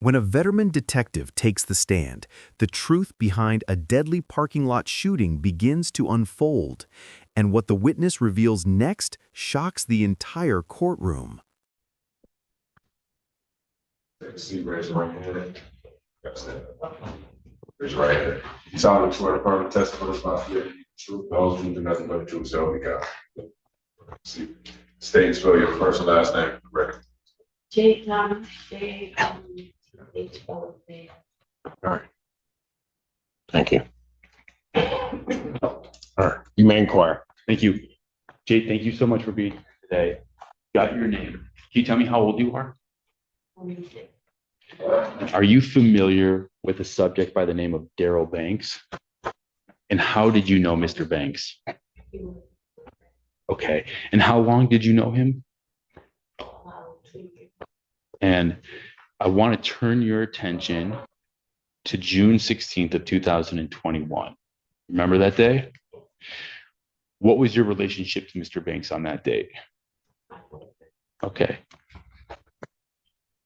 When a veteran detective takes the stand, the truth behind a deadly parking lot shooting begins to unfold, and what the witness reveals next shocks the entire courtroom. See, raise your right hand. Raise your right hand. You solemnly swear to affirm the testimony responsibility, truth, the whole truth, and nothing but the truth, so help me God. See, state and spell your first and last name for the record. J. Thomas, J. H. O. A. All right. Thank you. All right. You may inquire. Thank you. Jay, thank you so much for being here today. Got your name. Can you tell me how old you are? Are you familiar with a subject by the name of Daryl Banks? And how did you know Mr. Banks? Okay. And how long did you know him? And I want to turn your attention to June 16th of 2021. Remember that day? What was your relationship to Mr. Banks on that date? Okay.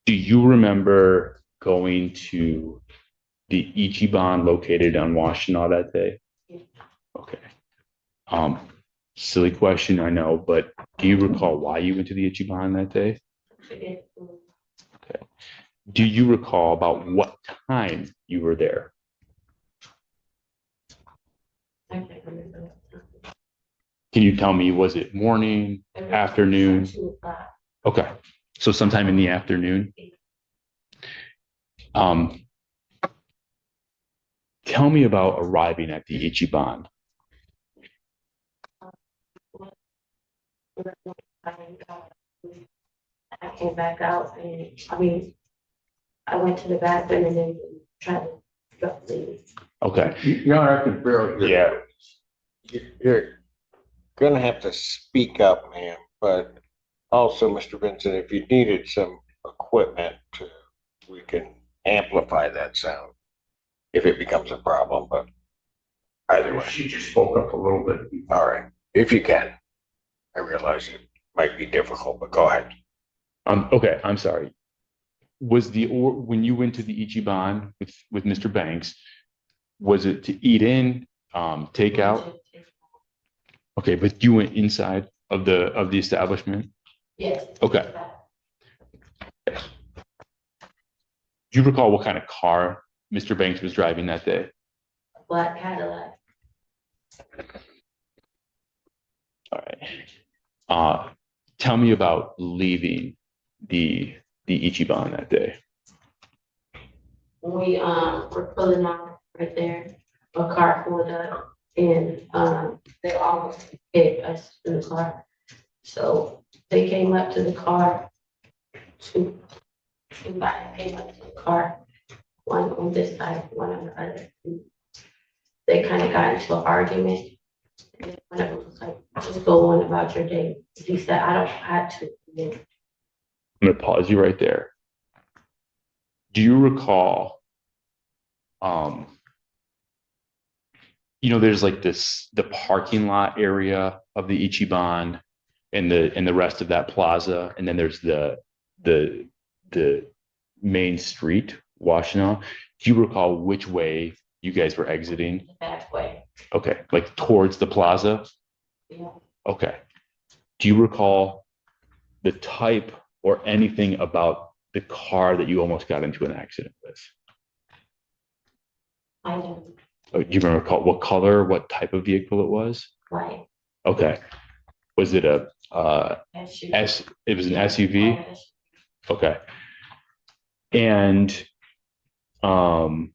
Do you remember going to the Ichiban located on Washtenaw that day? Okay. Silly question, I know, but do you recall why you went to the Ichiban that day? Okay. Do you recall about what time you were there? Can you tell me, was it morning, afternoon? Okay, so sometime in the afternoon. Tell me about arriving at the Ichiban. I came back out and I went to the bathroom and then tried to drop the. Okay. Your Honor, I can barely hear. Yeah. You're gonna have to speak up, ma'am, but also, Mr. Vincent, if you needed some equipment we can amplify that sound if it becomes a problem, but either way. She just spoke up a little bit. All right, if you can. I realize it might be difficult, but go ahead. Okay, I'm sorry. When you went to the Ichiban with Mr. Banks, was it to eat in, take out? Okay, but you went inside of the establishment? Yes. Okay. Do you recall what kind of car Mr. Banks was driving that day? A black Cadillac. All right. Tell me about leaving the Ichiban that day. We were pulling out right there. A car pulled up and they almost hit us in the car. So they came up to the car. Two guys came up to the car. One on this side, one on the other. They kind of got into an argument. And one of them was like, just go on about your day. He said, I don't have to. I'm going to pause you right there. Do you recall, there's like the parking lot area of the Ichiban and the rest of that plaza, and then there's the main street, Washtenaw. Do you recall which way you guys were exiting? The back way. Okay, like towards the plaza? Yeah. Okay. Do you recall the type or anything about the car that you almost got into an accident with? I don't. Do you remember what color, what type of vehicle it was? Right. Okay. Was it it was an SUV? Okay. And all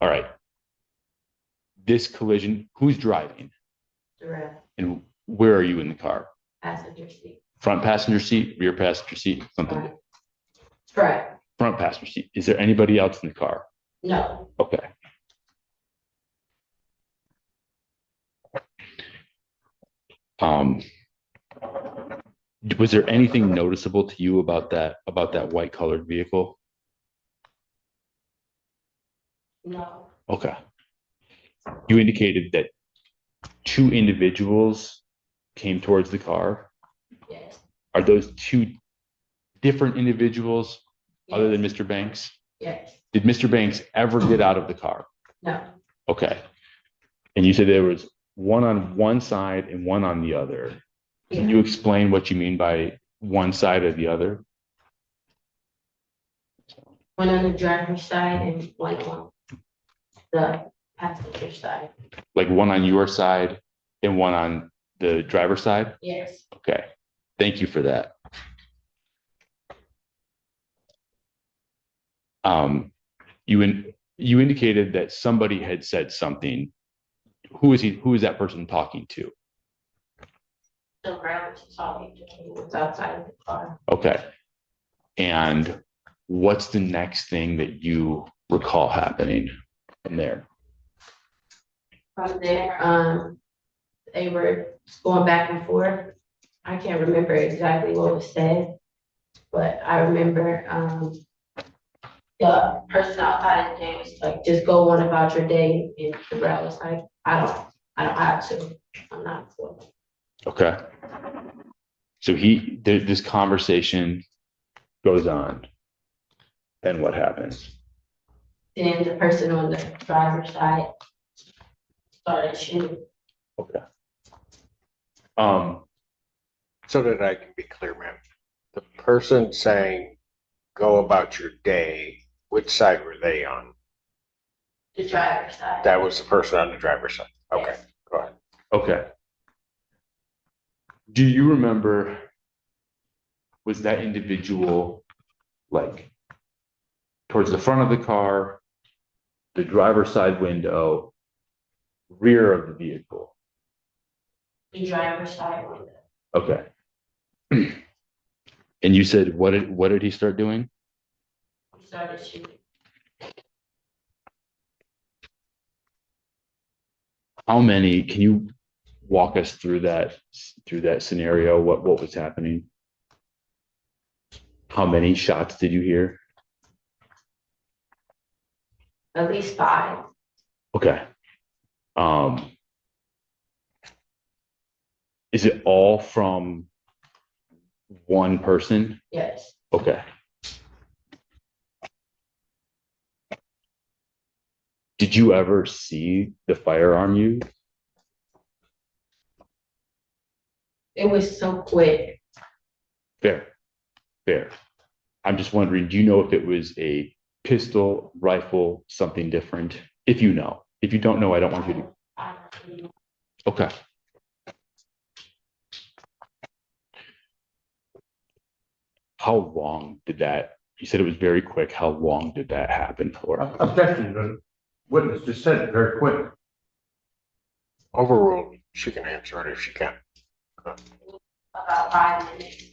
right. This collision, who's driving? Direct. And where are you in the car? Passenger seat. Front passenger seat, rear passenger seat, something. Right. Correct. Front passenger seat. Is there anybody else in the car? No. Okay. Was there anything noticeable to you about that white colored vehicle? No. Okay. You indicated that two individuals came towards the car. Yes. Are those two different individuals other than Mr. Banks? Yes, Did Mr. Banks ever get out of the car? no, Okay. And you said there was one on one side and one on the other. Can you explain what you mean by one side or the other? one on the driver's side and one on the passenger side. Like one on your side and one on the driver's side? Yes, Okay. Thank you for that. You indicated that somebody had said something. Who is that person talking to? the ground was talking to me, was outside of the car. Okay. And what's the next thing that you recall happening from there? From there, they were going back and forth. I can't remember exactly what was said, but I remember, the person outside of the day was like, just go on about your day, and the girl was like, I don't have to, I'm not for it. Okay. So this conversation goes on. Then what happens? Then the person on the driver's side started shooting. Okay. So that I can be clear, ma'am, the person saying, go about your day, which side were they on? The driver's side. That was the person on the driver's side. Okay, Yes. go ahead. Okay. Do you remember, was that individual like towards the front of the car, the driver's side window, rear of the vehicle? The driver's side window. Okay. And you said, what did he start doing? He started shooting. How many, can you walk us through that scenario? What was happening? How many shots did you hear? At least 5. Okay. Is it all from one person? Yes. Okay. Did you ever see the firearm used? It was so quick. Fair. I'm just wondering, do you know if it was a pistol, rifle, something different? If you know. If you don't know, I don't want you to. I don't know. Okay. How long did that, you said it was very quick. How long did that happen for? Objection, the witness just said it very quick. Overruled. She can answer it if she can. About 5 minutes.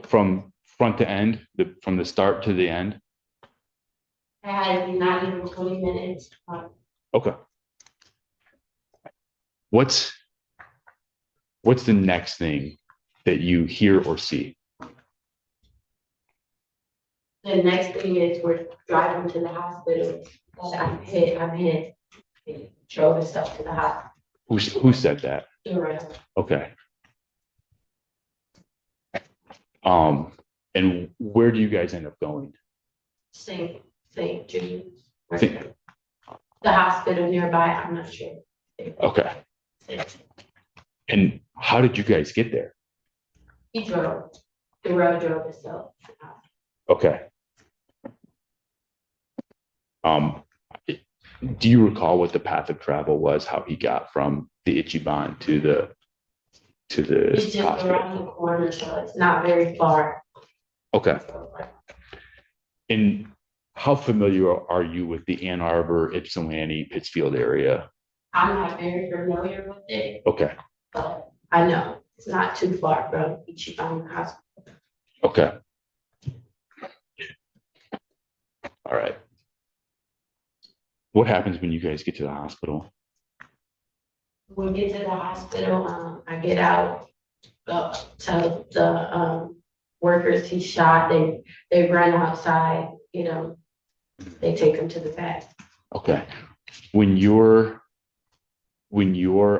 From front to end, from the start to the end? It had to be not even 20 minutes. Okay. What's the next thing that you hear or see? The next thing is we're driving to the hospital. I'm hit. He drove himself to the hospital. Who said that? Okay. And where do you guys end up going? St. Jude's. St. The hospital nearby, I'm not sure. Okay. And how did you guys get there? He drove. The road drove himself. Okay. Do you recall what the path of travel was? How he got from the Ichiban to the It's just hospital? around the corner, so it's not very far. Okay. And how familiar are you with the Ann Arbor, Ypsilanti, Pittsfield area? I'm not very familiar with it, Okay. but I know it's not too far from Ichiban Hospital. Okay. All right. What happens when you guys get to the hospital? When we get to the hospital, I get out, tell the workers he shot. They run outside, they take him to the vet. Okay. When you're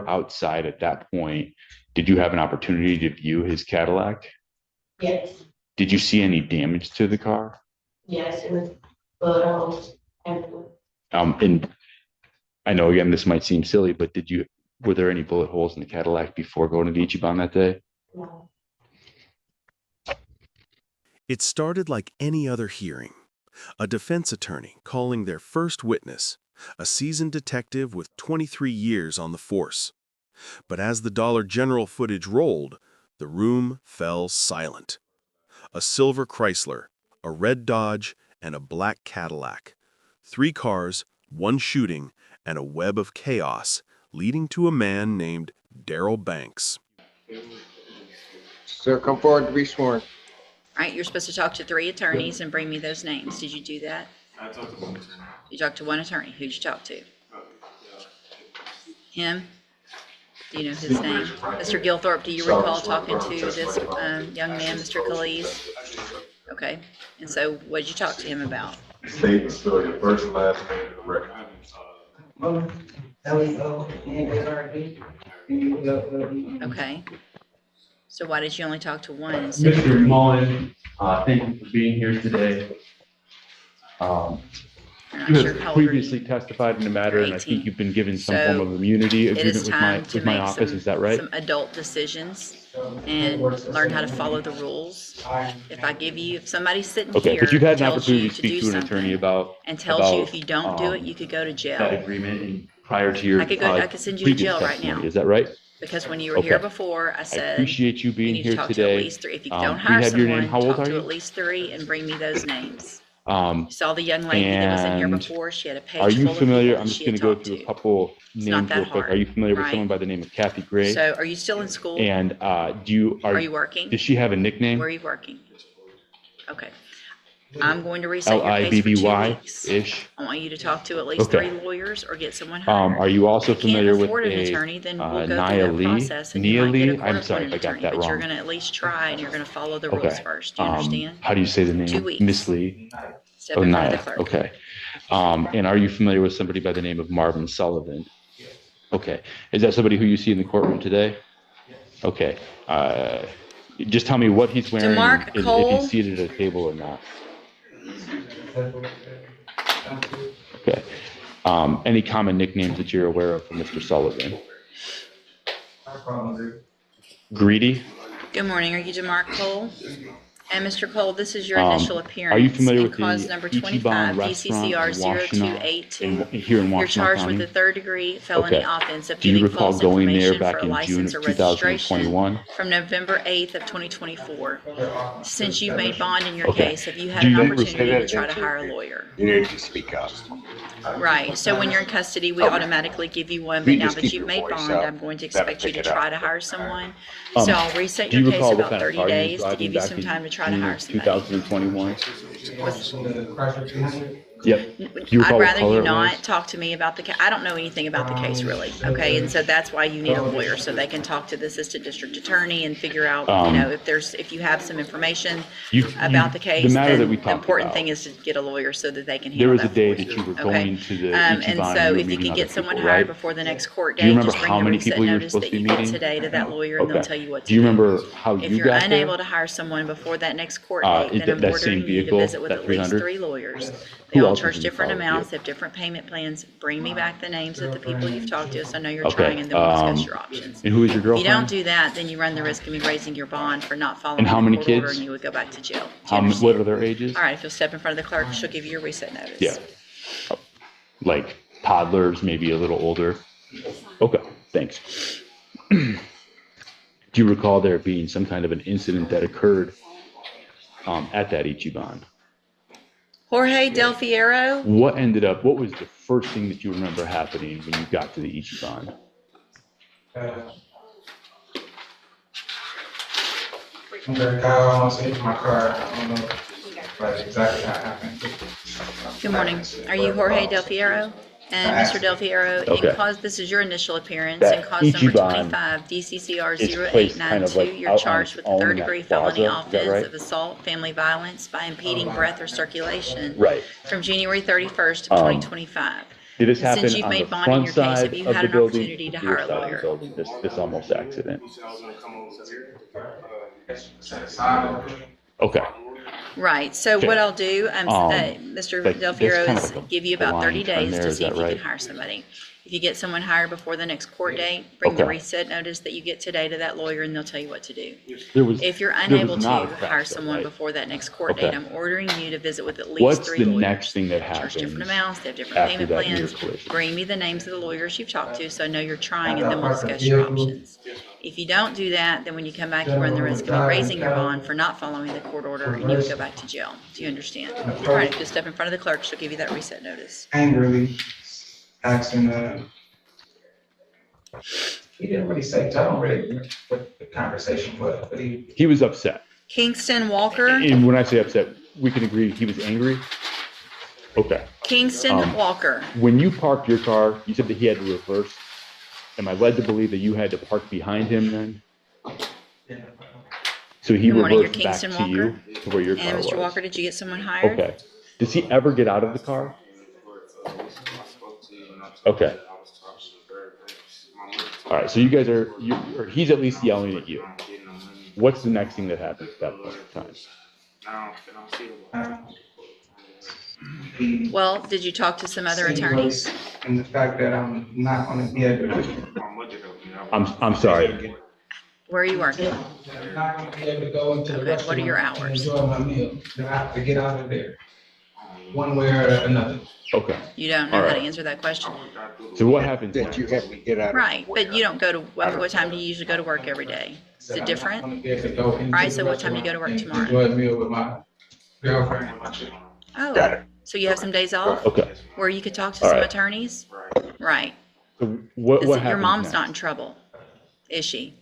outside at that point, did you have an opportunity to view his Cadillac? Yes, Did you see any damage to the car? Yes, it was bullet holes everywhere. And I know again, this might seem silly, but were there any bullet holes in the Cadillac before going to the Ichiban that day? No. It started like any other hearing. A defense attorney calling their first witness, a seasoned detective with 23 years on the force. But as the Dollar General footage rolled, the room fell silent. A silver Chrysler, a red Dodge, and a black Cadillac. 3 cars, 1 shooting, and a web of chaos leading to a man named Darrell Banks. Sir, come forward to be sworn. All right, you're supposed to talk to 3 attorneys and bring me those names. Did you do that? I talked to one attorney. You talked to 1 attorney. Who'd you talk to? Him? Do you know his name? Mr. Gilthorpe, do you recall talking to this young man, Mr. Calise? Okay, and so what did you talk to him about? State and spell your first and last name in the record. Okay. So why did you only talk to 1 instead of Mr. 3? Mullen, thank you for being here today. You're not You sure have how old are you? previously testified in the matter, and I 18. think you've been given some So, form of immunity It is agreement time to with my make office, is that right? some adult decisions and learn how to follow the rules. If somebody's sitting Okay, here but you've had an and tells opportunity you to to do speak to an attorney something about and tells you about, if you don't do it, you could go to that jail. agreement and prior to your I could send you to previous jail right testimony, now. is that right? Because when you were here Okay. before, I I said, appreciate you you being need to here talk to at today. least 3. If you We don't hire have your name. someone, How old talk are to you? at least 3 and bring me those names. Um, You saw the young lady that was in here and before. She had a Are page you full of familiar? people I'm that just she going had to go talked through a to. couple It's not names that real quick. Are hard, you familiar with right? someone by the name of Kathy Gray? So are you still in school? And Are you working? does she have a Where are nickname? you working? Okay. I'm going to reset your case for 2 Libby weeks. ish. I want you to talk to at least Okay. 3 lawyers or get someone hired. Are you also If you can't familiar with afford an a attorney, then we'll go Nia through that Lee? process and you Nia might get a Lee? I'm sorry court-appointed if I got attorney, that but you're wrong. gonna at least try and you're gonna follow the rules Okay. first. Do you understand? How do you say the name? 2 weeks. Miss Lee. Step Oh, in front of the Nia. clerk. Okay. And are you familiar with somebody by the name of Marvin Sullivan? Okay. Is that somebody who you see in the courtroom today? Okay. Just tell me what he's wearing, DeMarc and if Cole. he's seated at a table or not. Okay. Any common nicknames that you're aware of for Mr. Sullivan? Greedy? Good morning. Are you DeMarc Cole? And Mr. Cole, this is your Um, initial appearance. Are you familiar in with the cause number Ichiban 25, restaurant DCCR in Washtenaw, 0282. here in Washtenaw You're charged County? with a 3rd-degree felony Okay. offense of Do you giving recall false going there information for back a in June license or of registration 2021? from November 8th of 2024. Since you've made bond in your Okay. case, have you had Do an you- opportunity to try to hire a lawyer? You need to speak up. Right, so when you're in custody, we Okay. automatically give you one, You but now just that keep you've your made voice bond, up. I'm going to That'll expect you to pick it try up. to hire someone. Um, So I'll reset Do you your case recall what about kind of 30 car you were days to driving give you back some in time to try to June hire of somebody. 2021? Yep. Do you I'd recall what rather color you it not was? talk to me about the case. I don't know anything about the case really, okay? And so that's why you need a lawyer, so they can talk to the assistant district attorney and figure out, if you have some information about the case, The matter that then we the talked important about. thing is to get a lawyer so that they can There handle was a that day for that you, you were okay? going to the And Ichiban so and you were if you meeting could other get someone people, hired right? before the next court Do you date, remember just bring how the many reset people you were notice supposed that to be you get meeting? today to that lawyer and they'll Okay. tell you what to Do you remember how If you you're got there? unable to hire someone before that next court date, then I'm that same ordering you to vehicle, visit with that at least 300? 3 lawyers. Who They all else was charge in the different car with amounts, you? have different payment plans. Bring me back the names of the people you've talked to, so I know you're Okay, trying, and then we'll discuss your options. And who is your If you don't girlfriend? do that, then you run the risk of me raising your bond for not following And how the many court order, kids? and you would go back to jail. Do you What understand? are their ages? All right, if you'll step in front of the clerk, she'll give you your reset notice. Yeah. Like toddlers, maybe a little older. Okay, thanks. Do you recall there being some kind of an incident that occurred at that Ichiban? Jorge Del Fiero, What was the first thing that you remember happening when you got to the Ichiban? The guy almost hit my car. I don't know like exactly how it happened. good morning. Are you Jorge Del Fiero? And Mr. Del Fiero, Okay. this is your initial appearance, That in cause number Ichiban 25, DCCR is placed kind of 0892, like you're out on charged its with a own in 3rd-degree that felony plaza, is that offense right? of assault, family violence by impeding breath or circulation Right. from January 31st of 2025. Did this And since happen you've on the made bond in front your case, side have you of had the an building? opportunity to or the rear hire a side of the lawyer? building, this almost accident? Side. Okay. Right, so Okay. what I'll do, Mr. like, Del Fiero, there's is kind of give you a about line 30 trend days there, to is see that if you can right? hire somebody. If you get someone hired before the next court date, bring the Okay. reset notice that you get today to that lawyer and they'll tell you what to do. There was, If you're there unable was to not a crash hire though, someone right? before that next court Okay. date, I'm ordering you to visit with at least What's 3 the lawyers. next thing that Charge different happens amounts, they have different after payment that near plans. collision? Bring me the names of the lawyers you've talked to, so I know you're trying, and then we'll discuss your options. If you don't do that, then when you come back, you run the risk of me raising your bond for not following the court order, and you would go back to jail. Do you understand? All right, just step in front of the clerk, she'll give you that reset notice. Angrily asking, he didn't really say, I don't really remember what the conversation was, but He was upset. Kingston Walker, And when I say upset, we can agree he was angry? Okay. Kingston Walker. When you parked your car, you said that he had to reverse. Am I led to believe that you had to park behind him then? So he Good morning, you're reversed back Kingston to you to where your car And was? Mr. Walker, did you get someone hired? Okay. Does he ever get out of the car? Okay. All right, so you guys are, or he's at least yelling at you. What's the next thing that happens at that point in time? Well, did you talk to some other attorneys? And the fact that I'm not gonna be able to. I'm sorry. Where are you working? I'm not gonna be able to go into the Okay, restaurant. what are your and hours? enjoy my meal. I have to get out of there, one way or another. Okay. You don't know All how to right. answer that question? So what happens That next? you have to get out of. Right, but you don't go to, what time do you usually go to work every day? Is it I'm different? not gonna be able to go into Right, the so what time do you go to work restaurant and tomorrow? Enjoy a meal with my girlfriend and my children. Oh, Got it. so you have some days off Okay. where you could talk to All some right. attorneys? Right. So what happens Your mom's next? not in trouble, is she?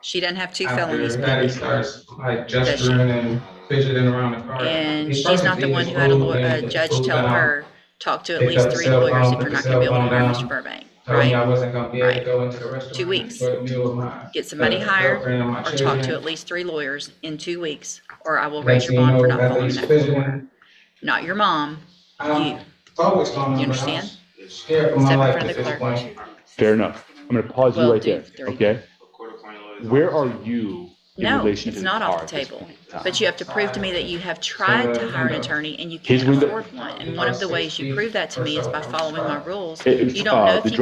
She doesn't have 2 After felonies that, he pending. starts like gesturing and fidgeting around the car. And He she's first not the eating one his who had a food, then the judge food tell went out. her, talk to at Picked least up the 3 cell lawyers phone, if you're put not the gonna be cell able to phone hire down, Mr. Burbank, Told me I right? wasn't gonna be able to Right. go into the restaurant. 2 weeks. Enjoy the meal with my Get somebody hired girlfriend and my or talk to children. at least 3 lawyers in 2 weeks, or I will Next raise thing your you bond for know, not after following he's that court order. fidgeting, Not your mom, you. it's always going on. You but I understand? was scared for my Step in life front at of the this clerk. point. Fair enough. I'm gonna pause you Well, right do there, 3. okay? Where are you in No, relation it's to the not car off at the this table. point in time? But you have to prove to me that you have tried to hire an attorney and you His can't window- afford one. And one of the ways you prove that to me is by following my rules. It's, You don't know if the you